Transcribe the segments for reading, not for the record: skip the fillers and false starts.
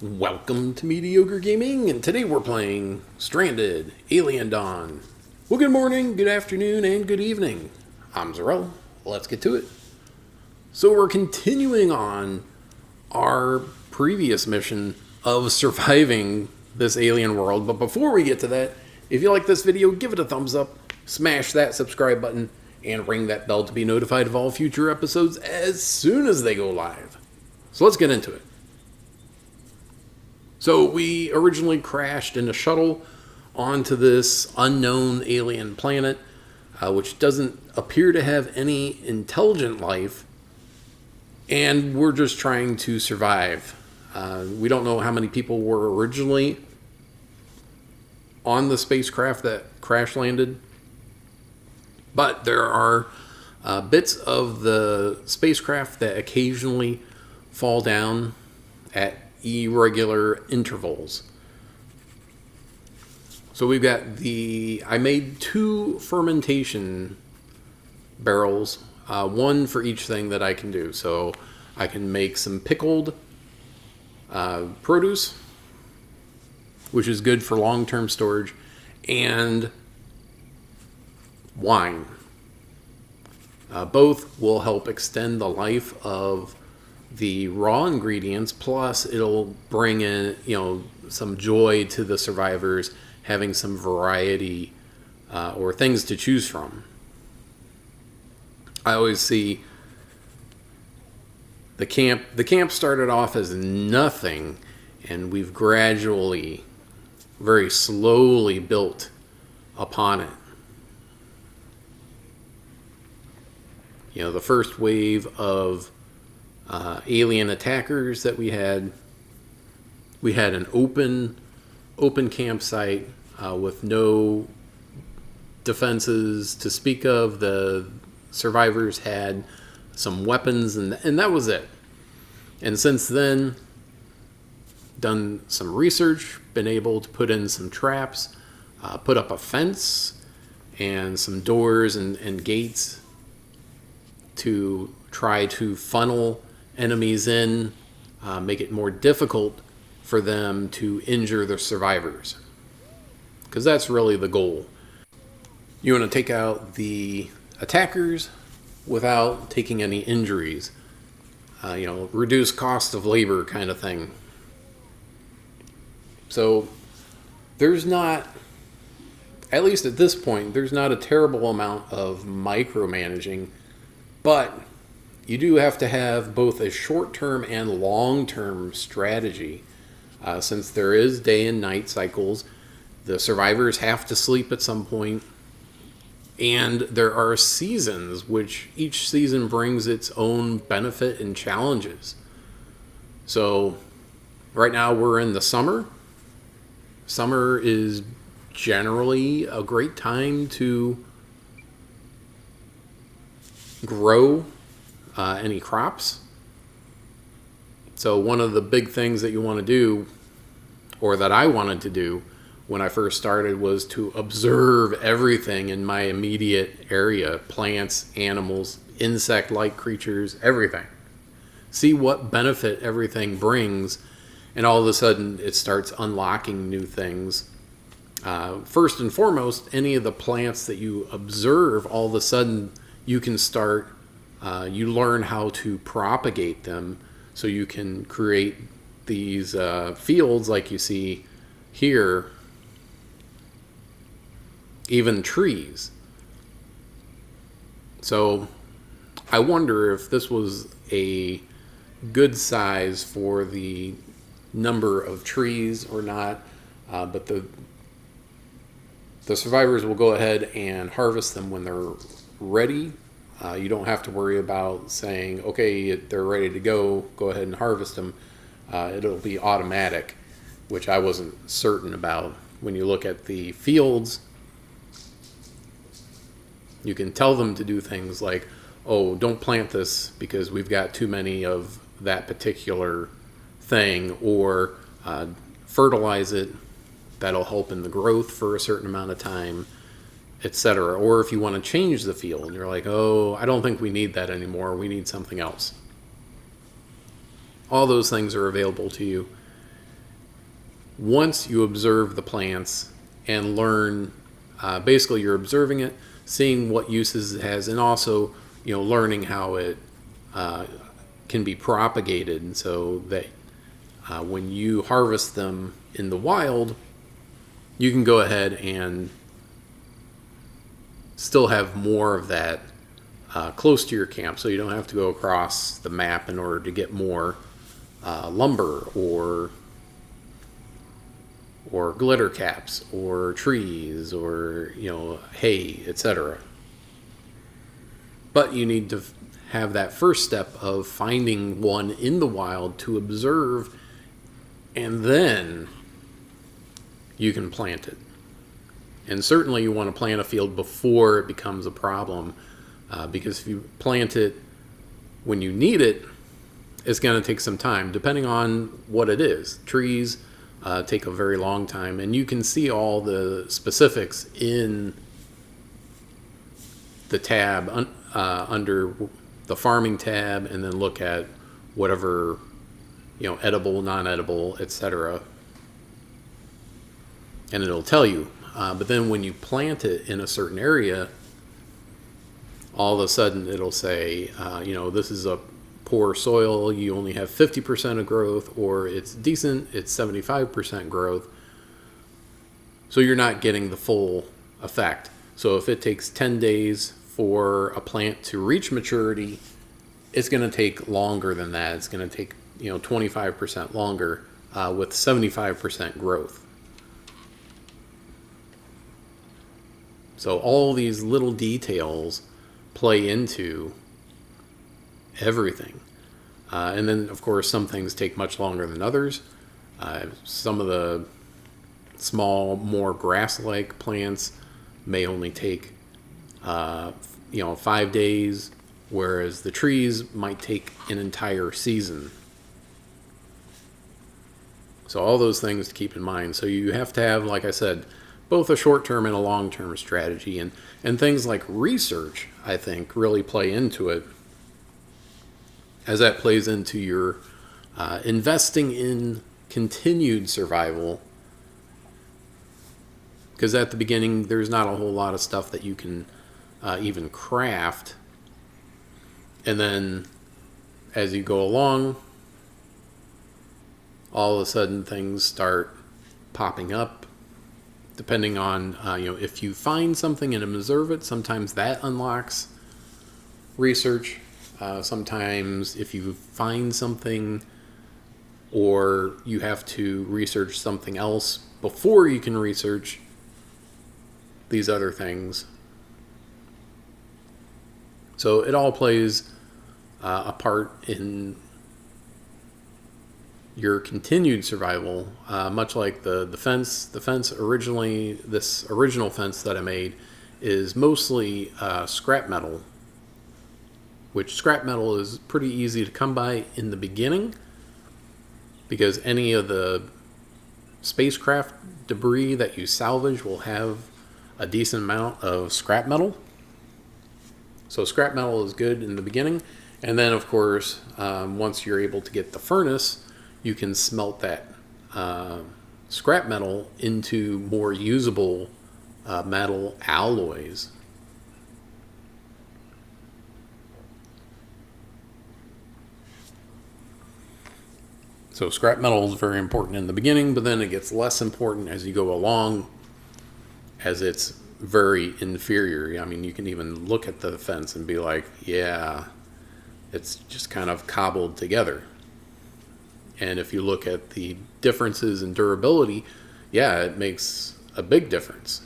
Welcome to Mediocre Gaming, and today we're playing Stranded: Alien Dawn. Well, good morning, good afternoon, and good evening. I'm Zarel. Let's get to it. So we're continuing on our previous mission of surviving this alien world, but before we get to that, if you like this video, give it a thumbs up, smash that subscribe button, and ring that bell to be notified of all future episodes as soon as they go live. So let's get into it. So we originally crashed in a shuttle onto this unknown alien planet, which doesn't appear to have any intelligent life, and we're just trying to survive. We don't know how many people were originally on the spacecraft that crash landed, but there are bits of the spacecraft that occasionally fall down at irregular intervals. So we've got I made 2 fermentation barrels, one for each thing that I can do. So I can make some pickled produce, which is good for long-term storage, and wine. Both will help extend the life of the raw ingredients, plus it'll bring in, some joy to the survivors, having some variety or things to choose from. I always see the camp started off as nothing, and we've gradually, very slowly built upon it. The first wave of alien attackers that we had an open campsite with no defenses to speak of. The survivors had some weapons, and that was it. And since then, done some research, been able to put in some traps, put up a fence and some doors and gates to try to funnel enemies in, make it more difficult for them to injure the survivors, because that's really the goal. You want to take out the attackers without taking any injuries, reduce cost of labor kind of thing. So there's not, at least at this point, there's not a terrible amount of micromanaging, but you do have to have both a short-term and long-term strategy. Since there is day and night cycles, the survivors have to sleep at some point, and there are seasons, which each season brings its own benefit and challenges. So right now we're in the summer. Summer is generally a great time to grow any crops. So one of the big things that you want to do, or that I wanted to do when I first started, was to observe everything in my immediate area: plants, animals, insect-like creatures, everything. See what benefit everything brings, and all of a sudden it starts unlocking new things. First and foremost, any of the plants that you observe, all of a sudden you can start, you learn how to propagate them, so you can create these fields like you see here, even trees. So I wonder if this was a good size for the number of trees or not, but the survivors will go ahead and harvest them when they're ready. You don't have to worry about saying, okay, they're ready to go ahead and harvest them. It'll be automatic, which I wasn't certain about. When you look at the fields, you can tell them to do things like, oh, don't plant this because we've got too many of that particular thing, or fertilize it, that'll help in the growth for a certain amount of time, etc. Or if you want to change the field and you're like, oh, I don't think we need that anymore, we need something else. All those things are available to you. Once you observe the plants and learn, basically you're observing it, seeing what uses it has, and also learning how it can be propagated, so that when you harvest them in the wild, you can go ahead and still have more of that close to your camp, so you don't have to go across the map in order to get more lumber or glitter caps or trees or hay, etc. But you need to have that first step of finding one in the wild to observe, and then you can plant it. And certainly you want to plant a field before it becomes a problem, because if you plant it when you need it, it's going to take some time, depending on what it is. Trees take a very long time, and you can see all the specifics in the tab under the farming tab, and then look at whatever edible, non-edible, etc., and it'll tell you. But then when you plant it in a certain area, all of a sudden it'll say, this is a poor soil, you only have 50% of growth, or it's decent, it's 75% growth. So you're not getting the full effect. So if it takes 10 days for a plant to reach maturity, it's going to take longer than that. It's going to take 25% longer with 75% growth. So all these little details play into everything. And then, of course, some things take much longer than others. Some of the small, more grass-like plants may only take 5 days, whereas the trees might take an entire season. So all those things to keep in mind. So you have to have, like I said, both a short-term and a long-term strategy. And things like research, I think, really play into it, as that plays into your investing in continued survival. Because at the beginning, there's not a whole lot of stuff that you can even craft. And then as you go along, all of a sudden things start popping up. Depending on, if you find something and observe it, sometimes that unlocks research. Sometimes if you find something or you have to research something else before you can research these other things. So it all plays a part in your continued survival, much like the fence. The fence originally, this original fence that I made, is mostly scrap metal, which scrap metal is pretty easy to come by in the beginning, because any of the spacecraft debris that you salvage will have a decent amount of scrap metal. So scrap metal is good in the beginning, and then of course once you're able to get the furnace, you can smelt that scrap metal into more usable metal alloys. So scrap metal is very important in the beginning, but then it gets less important as you go along, as it's very inferior. I mean, you can even look at the fence and be like, yeah, it's just kind of cobbled together. And if you look at the differences in durability, yeah, it makes a big difference.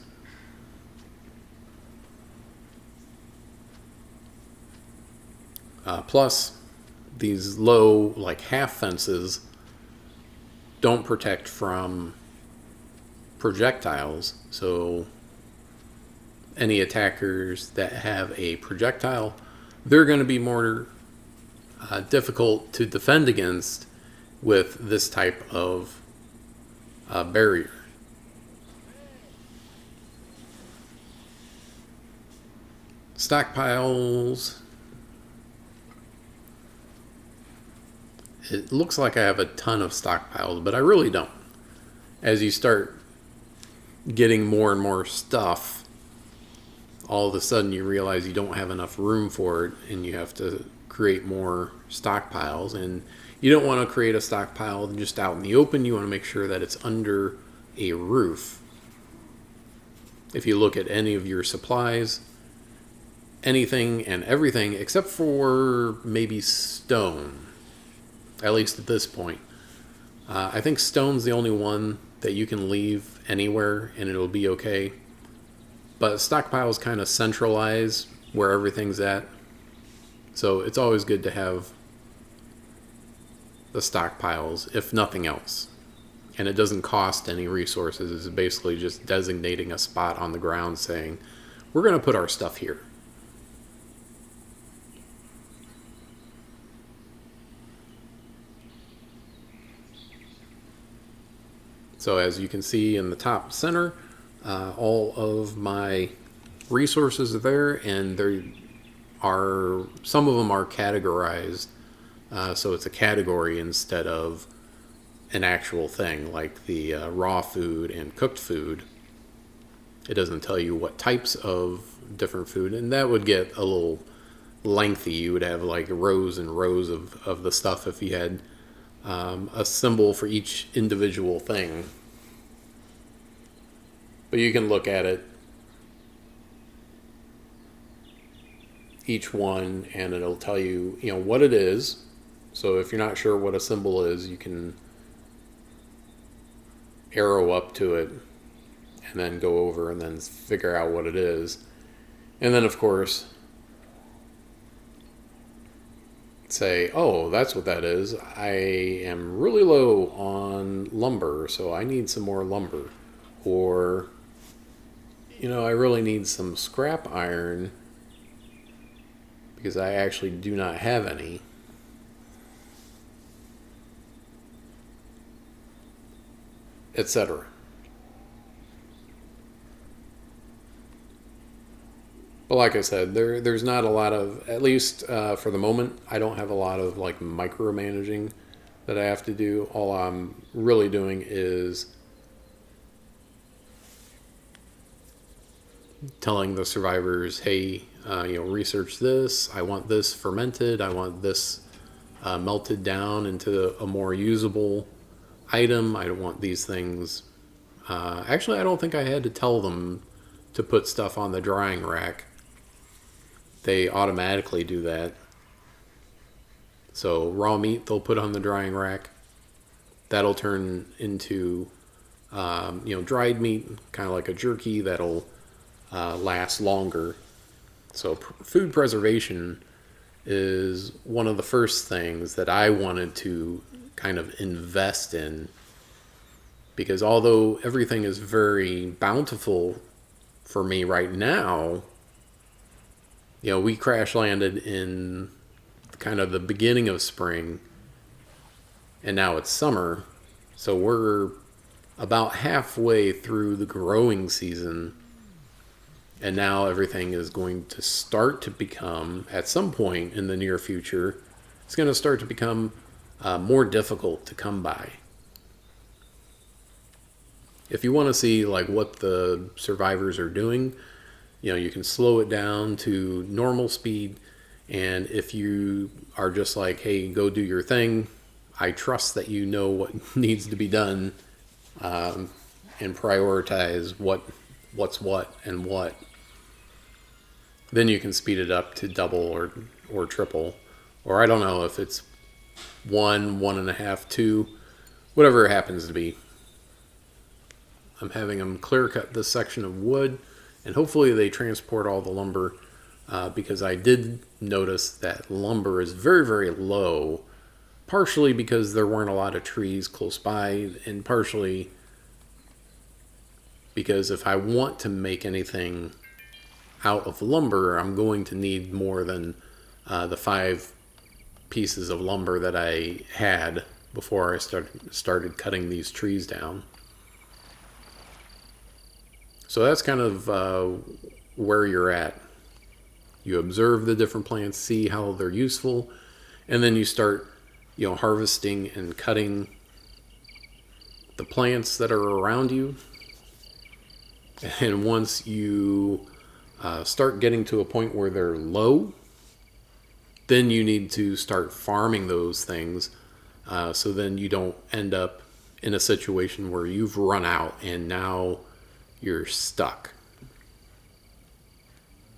Plus, these low, like half fences, don't protect from projectiles. So any attackers that have a projectile, they're going to be more difficult to defend against with this type of barrier. Stockpiles it looks like I have a ton of stockpiles, but I really don't. As you start getting more and more stuff, all of a sudden you realize you don't have enough room for it and you have to create more stockpiles. And you don't want to create a stockpile just out in the open. You want to make sure that it's under a roof. If you look at any of your supplies, anything and everything except for maybe stone, at least at this point. I think stone's the only one that you can leave anywhere and it'll be okay. But stockpiles kind of centralize where everything's at. So it's always good to have the stockpiles, if nothing else. And it doesn't cost any resources. It's basically just designating a spot on the ground saying, we're going to put our stuff here. So as you can see in the top center, all of my resources are there, and there are some of them are categorized, so it's a category instead of an actual thing, like the raw food and cooked food. It doesn't tell you what types of different food, and that would get a little lengthy. You would have like rows and rows of the stuff if you had a symbol for each individual thing. But you can look at it, each one, and it'll tell you, what it is. So if you're not sure what a symbol is, you can arrow up to it and then go over and then figure out what it is. And then, of course, say, oh, that's what that is. I am really low on lumber, so I need some more lumber. Or, I really need some scrap iron because I actually do not have any. Etc. But like I said, there's not a lot of, at least for the moment, I don't have a lot of like micromanaging that I have to do. All I'm really doing is telling the survivors, hey, research this. I want this fermented. I want this melted down into a more usable item. I don't want these things. Actually, I don't think I had to tell them to put stuff on the drying rack. They automatically do that. So raw meat they'll put on the drying rack. That'll turn into dried meat, kind of like a jerky that'll last longer. So food preservation is one of the first things that I wanted to kind of invest in, because although everything is very bountiful for me right now, we crash landed in kind of the beginning of spring and now it's summer, so we're about halfway through the growing season, and now everything is going to start to become, at some point in the near future, it's going to start to become more difficult to come by. If you want to see like what the survivors are doing, you can slow it down to normal speed, and if you are just like, hey, go do your thing, I trust that you know what needs to be done, and prioritize what's what and what. Then you can speed it up to double or triple, or I don't know if it's 1.5, 2, whatever it happens to be. I'm having them clear cut this section of wood, and hopefully they transport all the lumber, because I did notice that lumber is very, very low, partially because there weren't a lot of trees close by, and partially because if I want to make anything out of lumber, I'm going to need more than the 5 pieces of lumber that I had before I started cutting these trees down. So that's kind of where you're at. You observe the different plants, see how they're useful, and then you start harvesting and cutting the plants that are around you. And once you start getting to a point where they're low, then you need to start farming those things, so then you don't end up in a situation where you've run out and now you're stuck.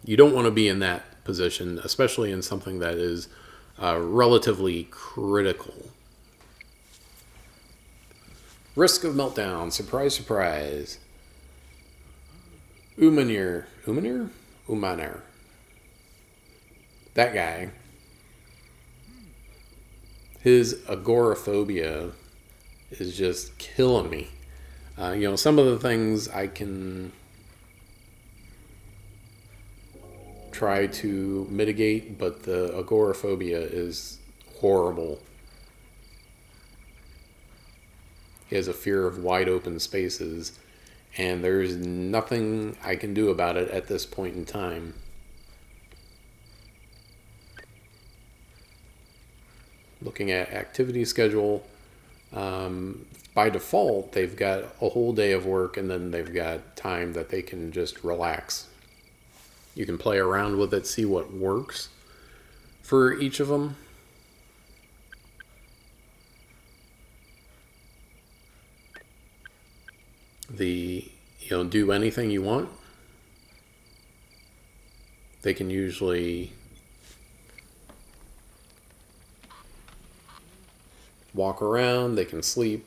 You don't want to be in that position, especially in something that is relatively critical. Risk of meltdown. Surprise, surprise. Umanir. That guy. His agoraphobia is just killing me. Some of the things I can try to mitigate, but the agoraphobia is horrible. He has a fear of wide open spaces, and there's nothing I can do about it at this point in time. Looking at activity schedule, by default, they've got a whole day of work, and then they've got time that they can just relax. You can play around with it, see what works for each of them. Do anything you want. They can usually walk around, they can sleep.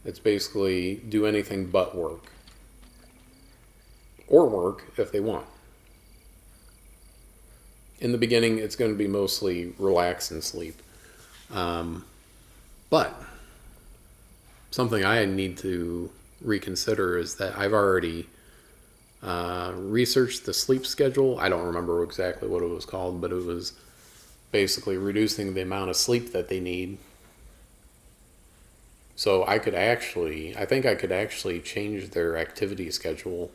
It's basically do anything but work. Or work if they want. In the beginning, it's going to be mostly relax and sleep. But something I need to reconsider is that I've already researched the sleep schedule. I don't remember exactly what it was called, but it was basically reducing the amount of sleep that they need. So I think I could actually change their activity schedule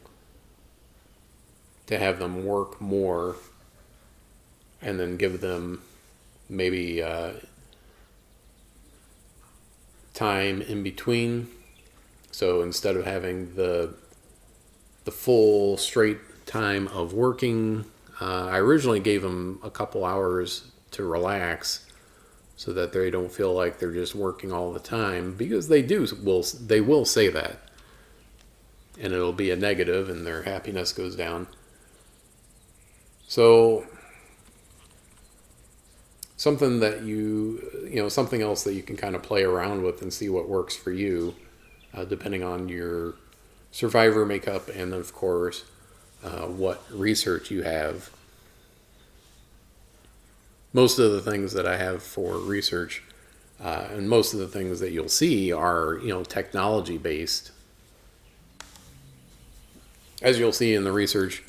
to have them work more, and then give them maybe time in between. So instead of having the full straight time of working, I originally gave them a couple hours to relax, so that they don't feel like they're just working all the time, because they will say that, and it'll be a negative, and their happiness goes down. So something that something else that you can kind of play around with and see what works for you, depending on your survivor makeup, and of course what research you have. Most of the things that I have for research, and most of the things that you'll see are, technology based. As you'll see in the research,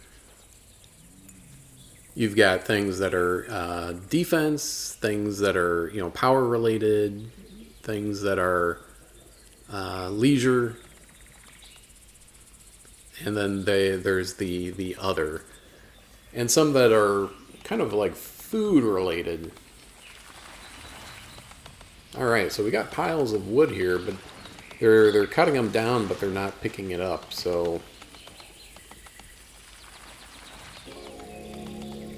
you've got things that are defense, things that are, power related, things that are leisure, and then there's the other, and some that are kind of like food related. All right, so we got piles of wood here, but they're cutting them down, but they're not picking it up. So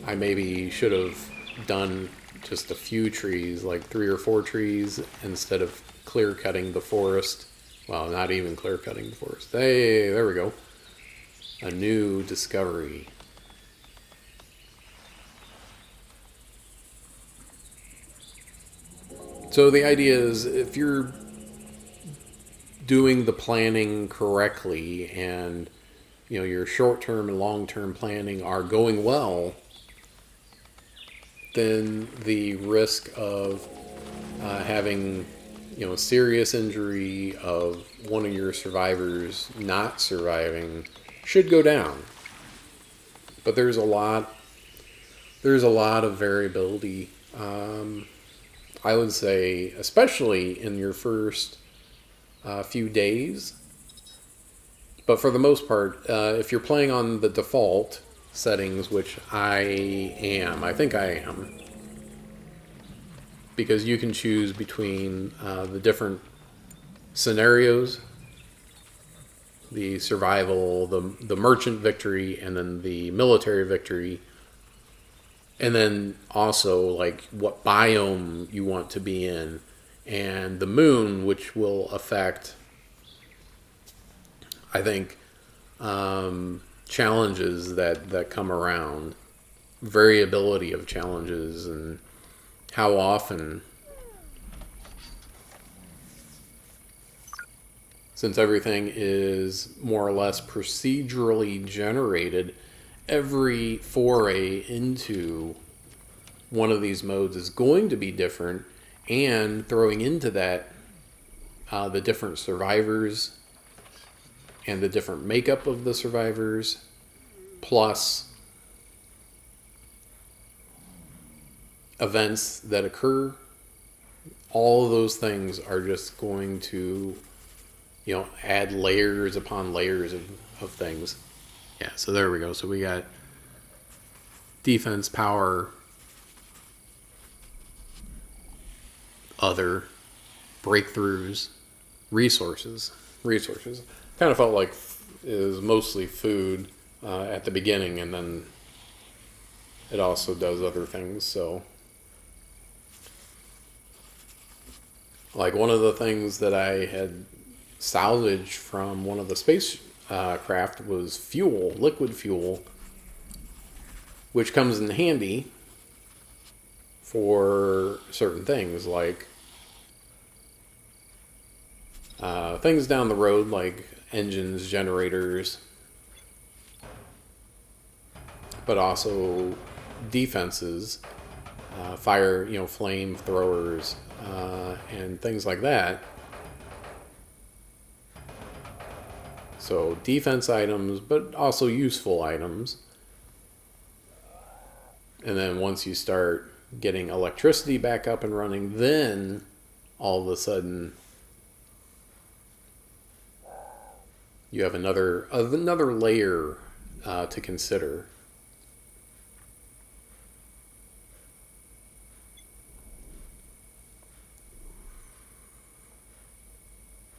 I maybe should have done just a few trees, like 3 or 4 trees, instead of clear cutting the forest. Well, not even clear cutting the forest. Hey, there we go. A new discovery. So the idea is, if you're doing the planning correctly, and your short-term and long-term planning are going well, then the risk of having serious injury, of one of your survivors not surviving, should go down. But there's a lot of variability. I would say, especially in your first few days. But for the most part, if you're playing on the default settings, which I think I am, because you can choose between the different scenarios, the survival, the merchant victory, and then the military victory. And then also like what biome you want to be in, and the moon, which will affect, I think, challenges that come around, variability of challenges, and how often. Since everything is more or less procedurally generated, every foray into one of these modes is going to be different, and throwing into that the different survivors and the different makeup of the survivors, plus events that occur, all of those things are just going to, add layers upon layers of things. Yeah, so there we go. So we got defense, power, other, breakthroughs, resources. Kind of felt like it was mostly food at the beginning, and then it also does other things. So, like one of the things that I had salvaged from one of the space craft was fuel, liquid fuel, which comes in handy for certain things, like things down the road, like engines, generators, but also defenses, fire, flame throwers, and things like that. So defense items, but also useful items. And then once you start getting electricity back up and running, then all of a sudden you have another layer to consider.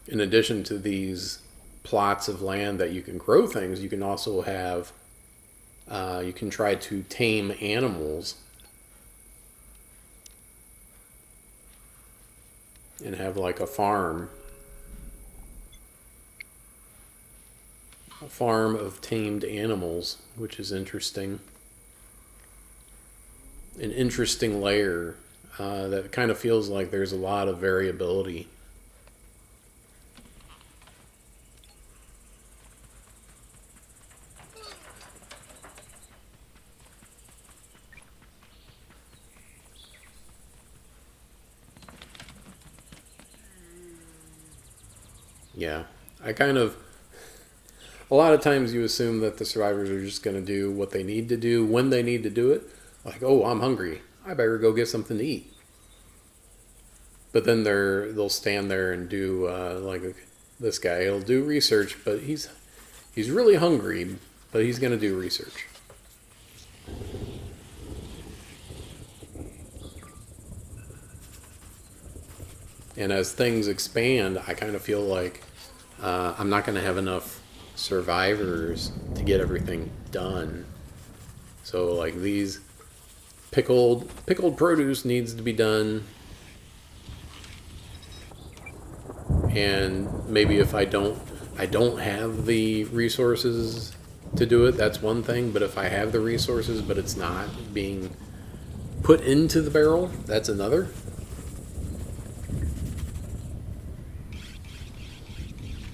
In addition to these plots of land that you can grow things, you can also have, you can try to tame animals and have like a farm of tamed animals, which is interesting. An interesting layer that kind of feels like there's a lot of variability. Yeah, a lot of times you assume that the survivors are just going to do what they need to do when they need to do it. Like, oh, I'm hungry, I better go get something to eat. But then they'll stand there and do like this guy. He'll do research, but he's really hungry, but he's going to do research. And as things expand, I kind of feel like I'm not going to have enough survivors to get everything done. So like these pickled produce needs to be done. And maybe if I don't have the resources to do it, that's one thing. But if I have the resources, but it's not being put into the barrel, that's another.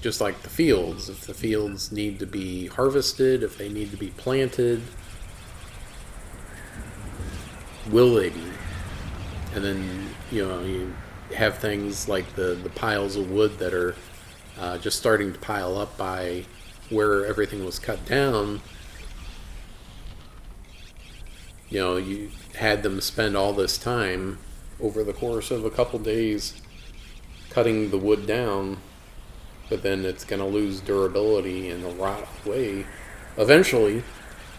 Just like the fields, if the fields need to be harvested, if they need to be planted, will they be? And then, you have things like the piles of wood that are just starting to pile up by where everything was cut down. You had them spend all this time over the course of a couple days cutting the wood down, but then it's going to lose durability and it'll rot away eventually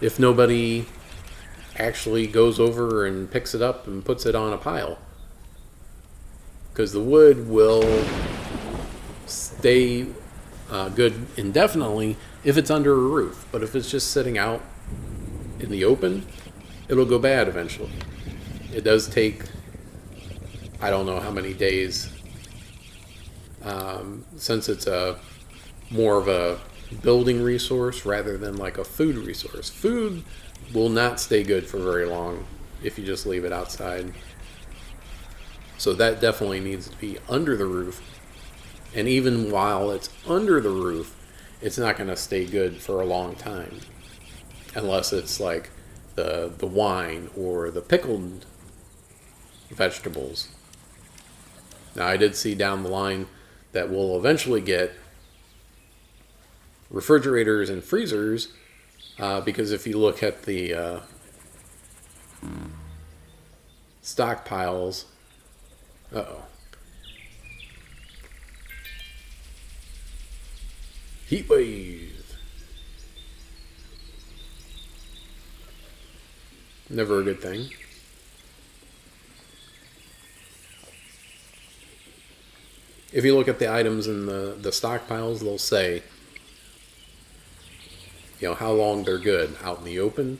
if nobody actually goes over and picks it up and puts it on a pile. because the wood will stay good indefinitely if it's under a roof. But if it's just sitting out in the open, it'll go bad eventually. It does take, I don't know how many days, since it's a more of a building resource rather than like a food resource. Food will not stay good for very long if you just leave it outside. So that definitely needs to be under the roof. And even while it's under the roof, it's not going to stay good for a long time. Unless it's like the wine or the pickled vegetables. Now, I did see down the line that we'll eventually get refrigerators and freezers, because if you look at the stockpiles, heat wave. Never a good thing. If you look at the items in the stockpiles, they'll say, how long they're good. Out in the open,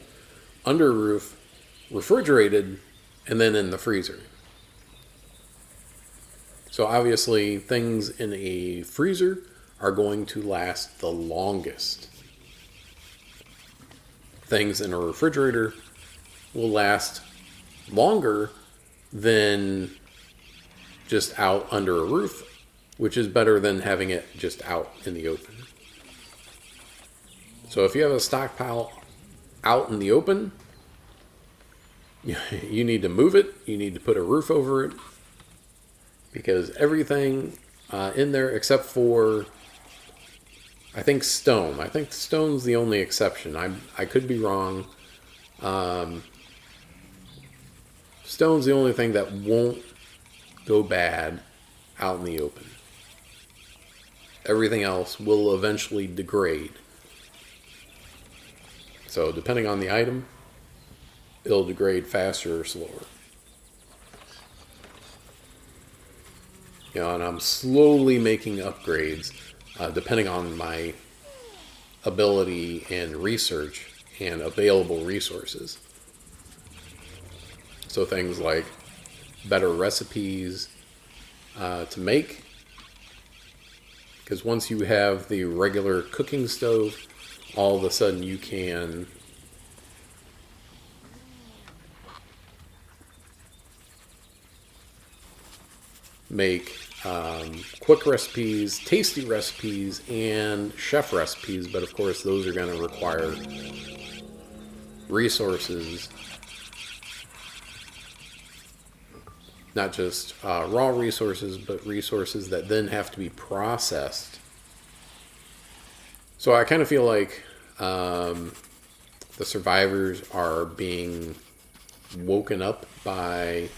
under a roof, refrigerated, and then in the freezer. So obviously, things in a freezer are going to last the longest. Things in a refrigerator will last longer than just out under a roof, which is better than having it just out in the open. So if you have a stockpile out in the open, you need to move it. You need to put a roof over it, because everything in there except for, I think, stone. I think stone's the only exception. I could be wrong. Stone's the only thing that won't go bad out in the open. Everything else will eventually degrade. So depending on the item, it'll degrade faster or slower. And I'm slowly making upgrades depending on my ability and research and available resources. So things like better recipes to make. Because once you have the regular cooking stove, all of a sudden you can make quick recipes, tasty recipes, and chef recipes. But of course, those are going to require resources. Not just raw resources, but resources that then have to be processed. So I kind of feel like the survivors are being woken up by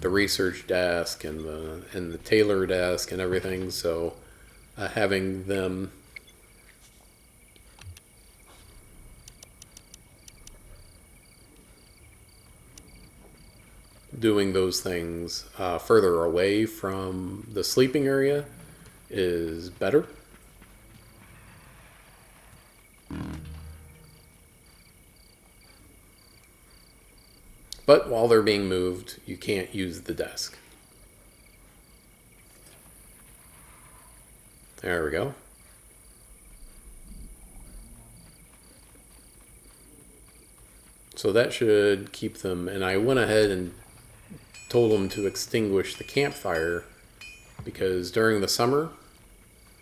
the research desk and the tailor desk and everything. So having them doing those things further away from the sleeping area is better. But while they're being moved, you can't use the desk. There we go. So that should keep them, and I went ahead and told them to extinguish the campfire, because during the summer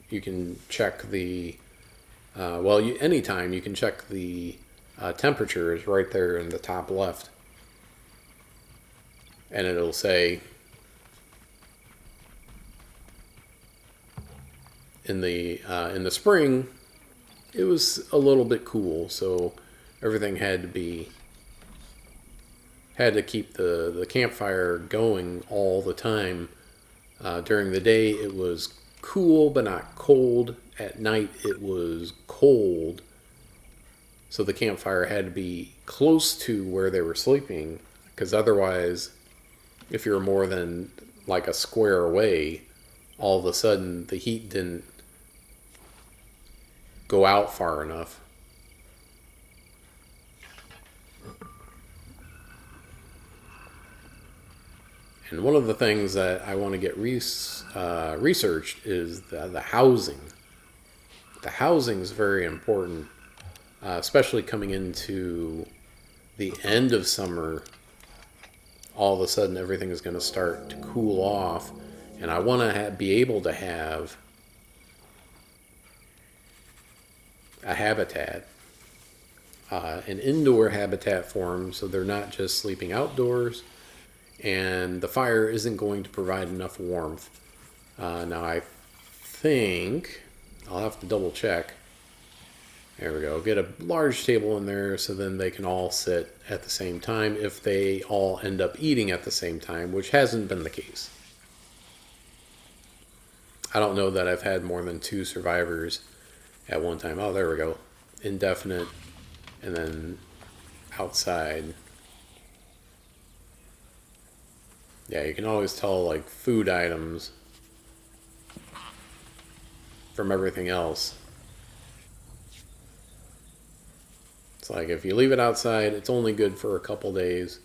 you can check the anytime you can check the temperatures right there in the top left, and it'll say in the spring it was a little bit cool, so everything had to keep the campfire going all the time. During the day, it was cool but not cold. At night, it was cold. So the campfire had to be close to where they were sleeping, because otherwise, if you're more than like a square away, all of a sudden the heat didn't go out far enough. And one of the things that I want to get researched is the housing. The housing is very important, especially coming into the end of summer. All of a sudden, everything is going to start to cool off, and I want to be able to have a habitat, an indoor habitat for them, so they're not just sleeping outdoors, and the fire isn't going to provide enough warmth. Now, I think I'll have to double check. There we go. Get a large table in there so then they can all sit at the same time if they all end up eating at the same time, which hasn't been the case. I don't know that I've had more than 2 survivors at one time. Oh, there we go. Indefinite, and then outside. Yeah, you can always tell like food items from everything else. It's like if you leave it outside, it's only good for a couple days.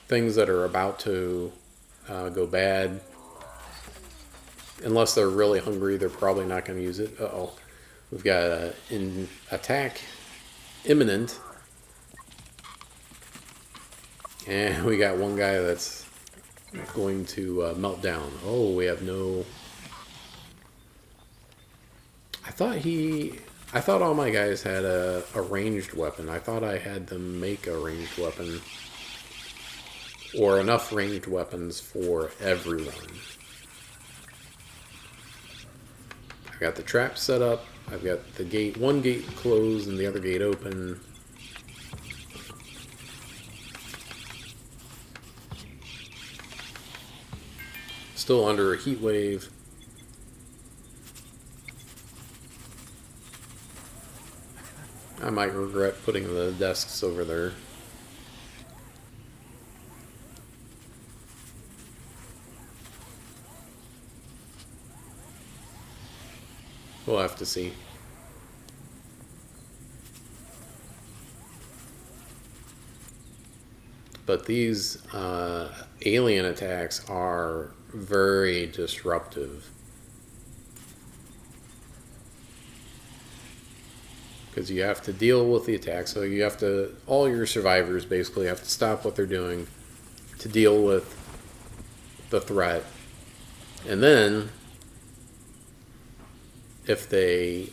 Things that are about to go bad, unless they're really hungry, they're probably not going to use it. Uh-oh. We've got an attack imminent. And we got one guy that's going to melt down. Oh, we have no... I thought all my guys had a ranged weapon. I thought I had them make a ranged weapon. Or enough ranged weapons for everyone. I've got the trap set up. I've got the gate, one gate closed and the other gate open. Still under a heat wave. I might regret putting the desks over there. We'll have to see. But these alien attacks are very disruptive. Because you have to deal with the attack. So you have to, all your survivors basically have to stop what they're doing to deal with the threat. And then, if they,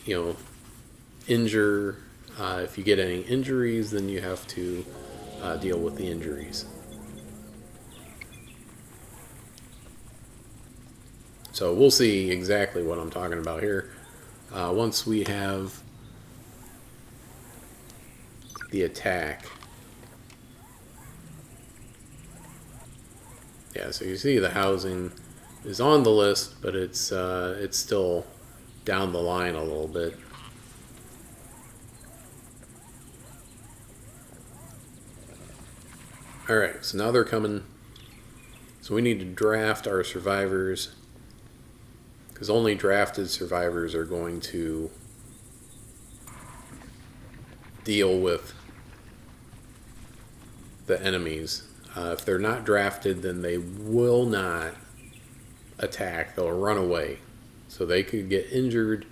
injure, if you get any injuries, then you have to deal with the injuries. So we'll see exactly what I'm talking about here. Once we have the attack. Yeah, so you see the housing is on the list, but it's still down the line a little bit. Alright, so now they're coming. So we need to draft our survivors, because only drafted survivors are going to deal with the enemies. If they're not drafted, then they will not attack. They'll run away. So they could get injured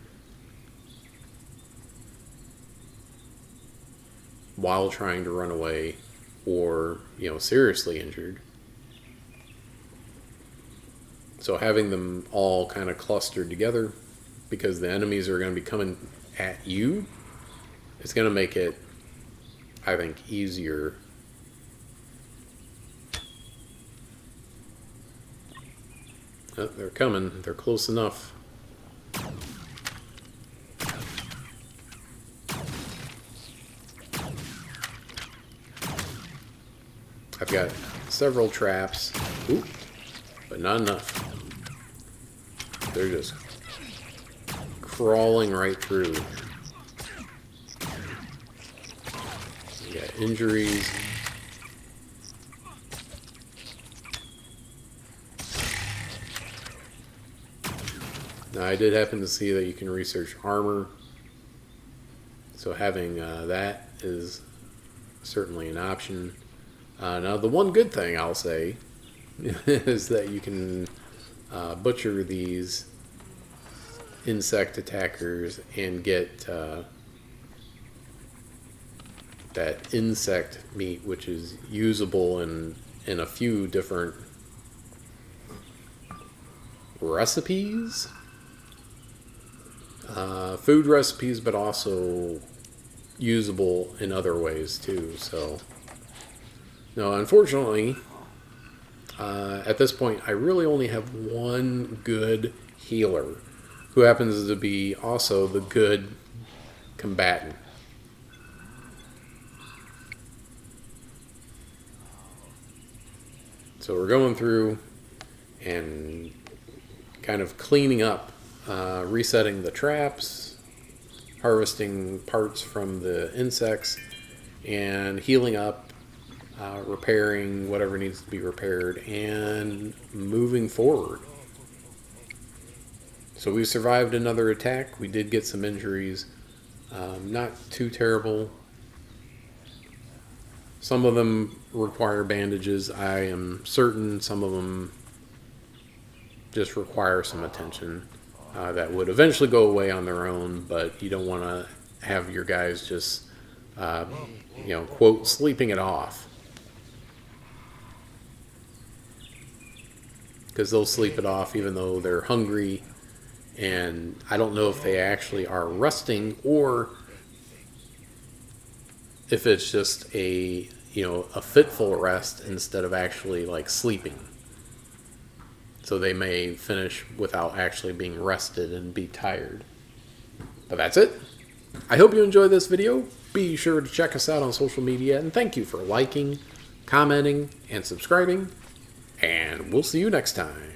while trying to run away, or, seriously injured. So having them all kind of clustered together, because the enemies are going to be coming at you, it's going to make it, I think, easier. Oh, they're coming. They're close enough. I've got several traps. Ooh, but not enough. They're just crawling right through. injuries. Now, I did happen to see that you can research armor, so having that is certainly an option. Now, the one good thing I'll say is that you can butcher these insect attackers and get that insect meat, which is usable in a few different recipes, food recipes, but also usable in other ways too. So, no, unfortunately, at this point, I really only have one good healer, who happens to be also the good combatant. So we're going through and kind of cleaning up, resetting the traps, harvesting parts from the insects, and healing up, repairing whatever needs to be repaired, and moving forward. So we survived another attack. We did get some injuries. Not too terrible. Some of them require bandages, I am certain. Some of them just require some attention that would eventually go away on their own, but you don't want to have your guys just, quote, sleeping it off. Because they'll sleep it off even though they're hungry, and I don't know if they actually are resting or if it's just a fitful rest instead of actually like sleeping. So they may finish without actually being rested and be tired. But that's it. I hope you enjoyed this video. Be sure to check us out on social media, and thank you for liking, commenting, and subscribing. And we'll see you next time.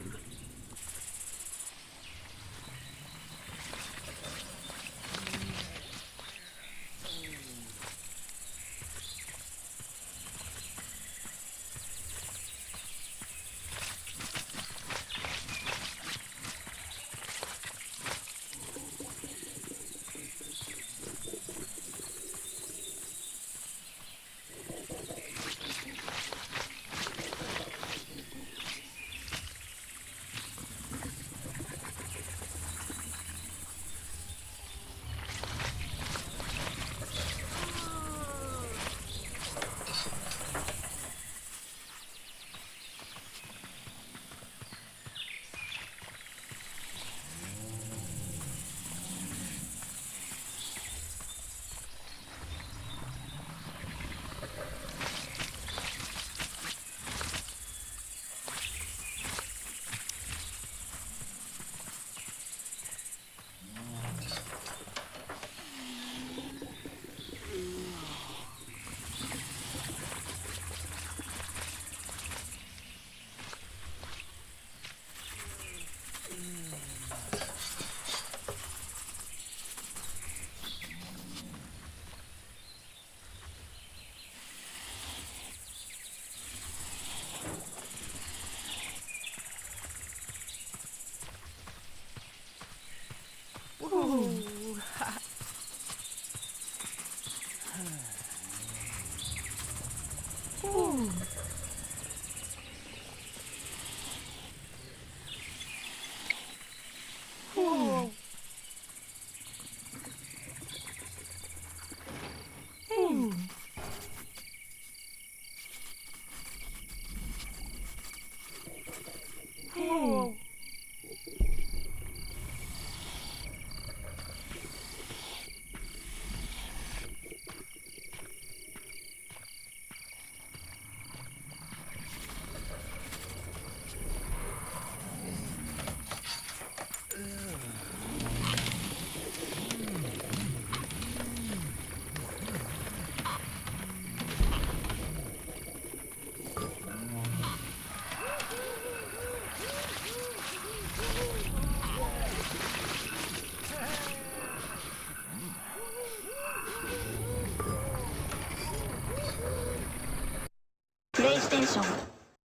プレイステーション